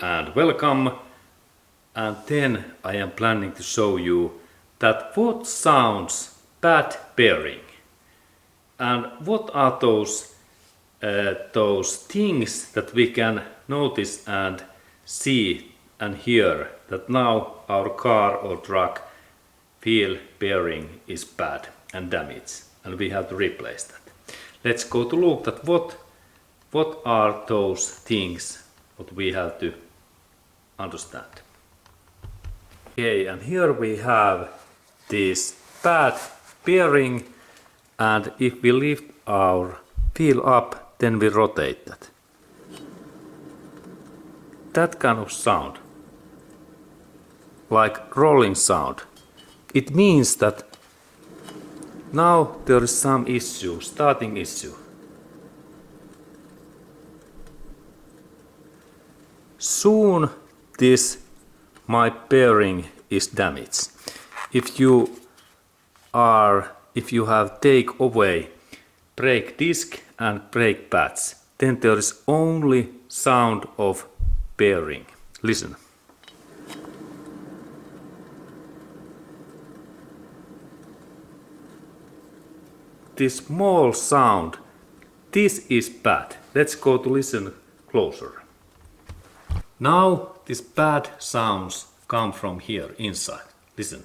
And welcome, and then I am planning to show you that what sounds bad bearing and what are those things that we can notice and see and hear that now our car or truck wheel bearing is bad and damaged and we have to replace that. Let's go to look at what are those things what we have to understand. Okay, and here we have this bad bearing, and if we lift our wheel up, then we rotate that. That kind of sound, like rolling sound, it means that now there is some issue, starting issue. Soon my bearing is damaged. If you have take away brake disc and brake pads, then there is only sound of bearing. Listen. This small sound, this is bad. Let's go to listen closer. Now these bad sounds come from here inside. Listen.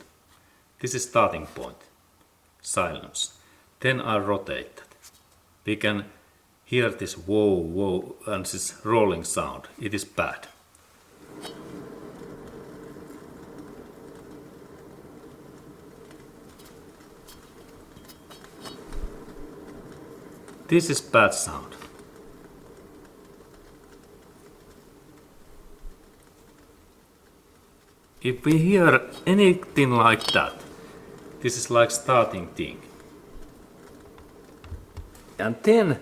This is starting point. Silence. Then I rotate that. We can hear this whoa, whoa, and this rolling sound. It is bad. This is bad sound. If we hear anything like that, this is like starting thing. And then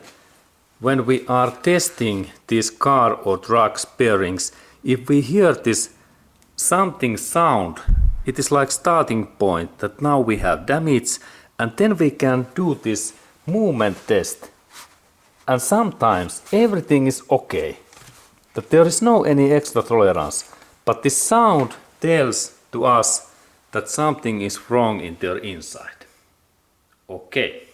when we are testing this car or truck's bearings, if we hear this something sound, it is like starting point that now we have damage, and then we can do this movement test. And sometimes everything is okay, that there is no any extra tolerance, but the sound tells to us that something is wrong in their inside. Okay.